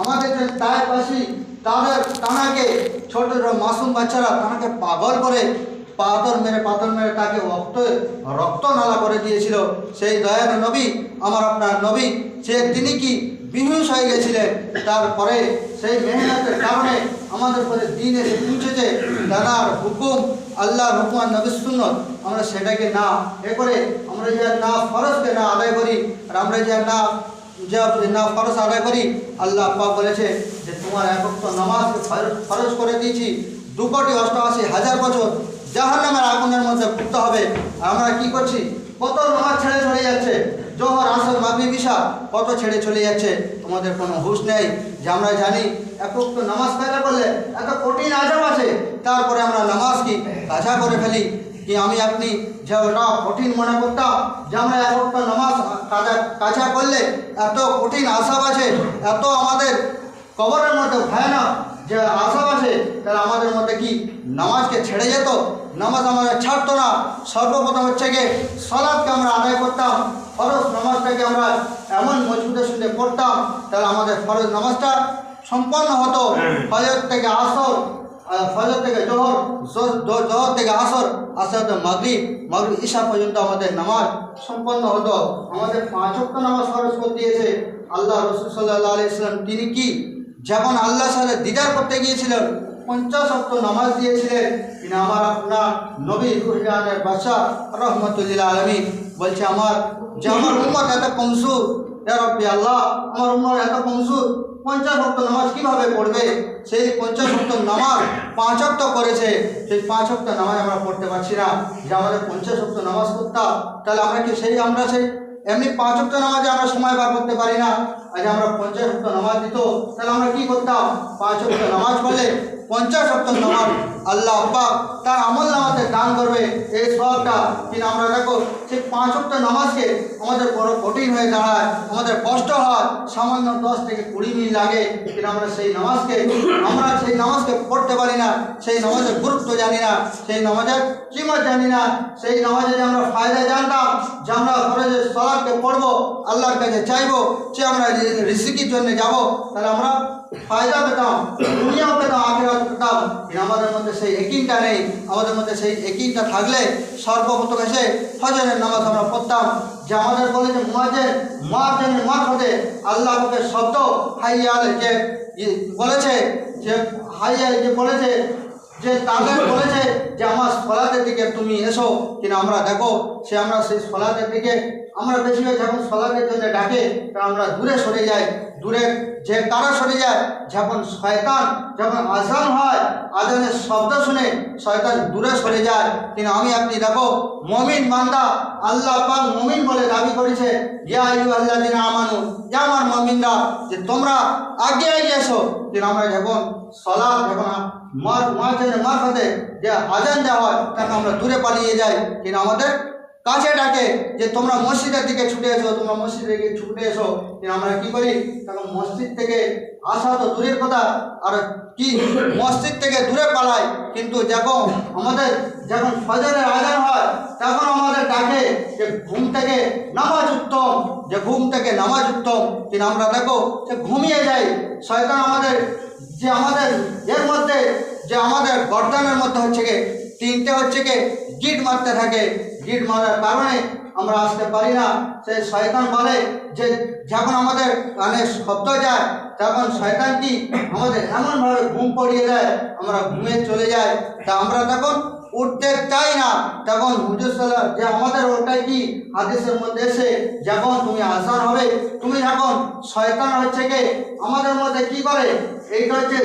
আমাদের যে তাইপাশি তাদের তানাকে ছোট মাসুম বাচ্চারা তানাকে পাগল করে পাথর মেরে তাকে রক্ত নালা করে দিয়েছিল। সেই দয়ার নবী আমার আপনার নবী তিনি কি বিহুশ হয়ে গেছিলেন। তারপরে সেই মেহনতের কারণে আমাদের উপরে দিন এসে পৌঁছেছে। দাদার হুকুম, আল্লাহর হুকুম আর নবীর সুন্নত, আমরা সেটাকে না করে আমরা যে না ফরজকে না আদায় করি, আর আমরা যে না ফরজ আদায় করি। আল্লাহ পাক বলেছে যে তোমার এক ওয়াক্ত নামাজকে ফরজ করে দিয়েছি, 2,88,000 বছর জাহান্নামের আগুনের মধ্যে পুড়তে হবে। আর আমরা কি করছি? কত নামাজ ছেড়ে চলে যাচ্ছে, জোহর আসর মাগরিব ইশা কত ছেড়ে চলে যাচ্ছে। তোমাদের কোনো হুঁশ নেই যে আমরা জানি এক ওয়াক্ত নামাজ কাজা করলে এত কঠিন আযাব আছে, তারপরে আমরা নামাজ কি কাজা করে ফেলি। কি আমি আপনি যে ওটা কঠিন মনে করতাম যে আমরা এক ওয়াক্ত নামাজ কাজা করলে এত কঠিন আযাব আছে, এত আমাদের কবরের মধ্যে ভয়ানক যে আযাব আছে, তাহলে আমাদের মধ্যে কি নামাজকে ছেড়ে যেত? নামাজ আমাদের ছাড়তো না। সর্বপ্রথম হচ্ছে গিয়ে সালাতকে আমরা আদায় করতাম, ফরজ নামাজটাকে আমরা এমন মজবুতের সঙ্গে পড়তাম, তাহলে আমাদের ফরজ নামাজটা সম্পন্ন হতো। ফজর থেকে আসর, ফজর থেকে জোহর, জোহর থেকে আসর, আসর থেকে মাগরিব, মাগরিব ইশা পর্যন্ত আমাদের নামাজ সম্পন্ন হতো। আমাদের 5 ওয়াক্ত নামাজ ফরজ করে দিয়েছে আল্লাহ রাসূল সাল্লাল্লাহু আলাইহি ওয়াসাল্লাম। তিনি কি যখন আল্লাহর সাথে দিদার করতে গিয়েছিলেন 50 ওয়াক্ত নামাজ দিয়েছিলেন। তিনি আমার আপনার নবী রুহানের বাদশা রহমতুল্লিল আলামিন বলছে আমার উম্মত এত কমজোর, ইয়া রাব্বি আল্লাহ আমার উম্মত এত কমজোর, 50 ওয়াক্ত নামাজ কিভাবে পড়বে? সেই 50 ওয়াক্ত নামাজ 5 ওয়াক্ত করেছে, সেই 5 ওয়াক্ত নামাজ আমরা পড়তে পারছি না। যে আমাদের 50 ওয়াক্ত নামাজ পড়তাম, তাহলে আমরা সেই এমনি 5 ওয়াক্ত নামাজে আমরা সময় বার করতে পারি না। আজ আমরা 50 ওয়াক্ত নামাজ দিত, তাহলে আমরা কি করতাম? 5 ওয়াক্ত নামাজ পড়লে 50 ওয়াক্ত নামাজ আল্লাহ পাক তার আমল নামাতে দান করবে এই সওয়াবটা। কিন্তু আমরা দেখো সেই 5 ওয়াক্ত নামাজকে আমাদের বড় কঠিন হয়ে দাঁড়ায়, আমাদের কষ্ট হয়, সামান্য 10 থেকে 20 মিনিট লাগে। কিন্তু আমরা সেই নামাজকে পড়তে পারি না, সেই নামাজের গুরুত্ব জানি না, সেই নামাজের কিমত জানি না। সেই নামাজে যে আমরা ফায়দা জানতাম যে আমরা ফরজের সালাতকে পড়বো, আল্লাহর কাছে চাইবো, যে আমরা রিজিকের জন্য যাব, তাহলে আমরা ফায়দা পেতাম, দুনিয়াও পেতাম, আখিরাত পেতাম। আমাদের মধ্যে সেই ইয়াকিনটা নেই। আমাদের মধ্যে সেই ইয়াকিনটা থাকলে সর্বপ্রথম এসে ফজরের নামাজ আমরা পড়তাম। যে আমাদের বলে যে মুয়াজ্জিনের মারফতে আল্লাহ পাকের শব্দ হাইয়াল যে বলেছে, যে হাইয়াল যে বলেছে, যে তাদের বলেছে যে আমার সলাতের দিকে তুমি এসো। কিন্তু আমরা দেখো আমরা সেই সলাতের দিকে আমরা বেশিরভাগ যখন সলাতের জন্য ডাকে, তা আমরা দূরে সরে যাই। দূরে যে কারা সরে যায়, যখন আজান হয়, আজানের শব্দ শুনে শয়তান দূরে সরে যায়। কিন্তু আমি আপনি দেখো মুমিন বান্দা, আল্লাহ পাক মুমিন বলে দাবি করেছে, ইয়া আইয়ুহাল্লাযিনা আমানু, ইয়া আমার মুমিনরা, যে তোমরা আগে এসো। কিন্তু আমরা যখন মুয়াজ্জিনের মারফতে যে আজান দেওয়া হয়, তখন আমরা দূরে পালিয়ে যাই। কিন্তু আমাদের কাছে ডাকে যে তোমরা মসজিদের দিকে ছুটে এসো, তোমরা মসজিদের দিকে ছুটে এসো। কিন্তু আমরা কি করি? তখন মসজিদ থেকে আসা তো দূরের কথা, আর কি মসজিদ থেকে দূরে পালাই। কিন্তু যখন ফজরের আজান হয়, তখন আমাদের ডাকে যে ঘুম থেকে নামাজ উত্তম, কিন্তু আমরা দেখো যে ঘুমিয়ে যাই। শয়তান আমাদের এর মধ্যে যে আমাদের গর্দানের মধ্যে হচ্ছে গিয়ে 3টে হচ্ছে গিয়ে গিট মারতে থাকে। গিট মারার কারণে আমরা আসতে পারি না। সেই শয়তান বলে যে যখন আমাদের কানে শব্দ যায়, তখন শয়তান কি আমাদের এমনভাবে ঘুম পড়িয়ে দেয়, আমরা ঘুমিয়ে চলে যাই। তা আমরা তখন উঠতে চাই না। তখন হুজুর সাল্লাল্লাহু আলাইহি ওয়াসাল্লাম যে আমাদের ওটাই কি হাদিসের মধ্যে এসে, যখন তুমি আযান হবে, তুমি যখন শয়তান হচ্ছে গিয়ে আমাদের মধ্যে কি করে, এইটা হচ্ছে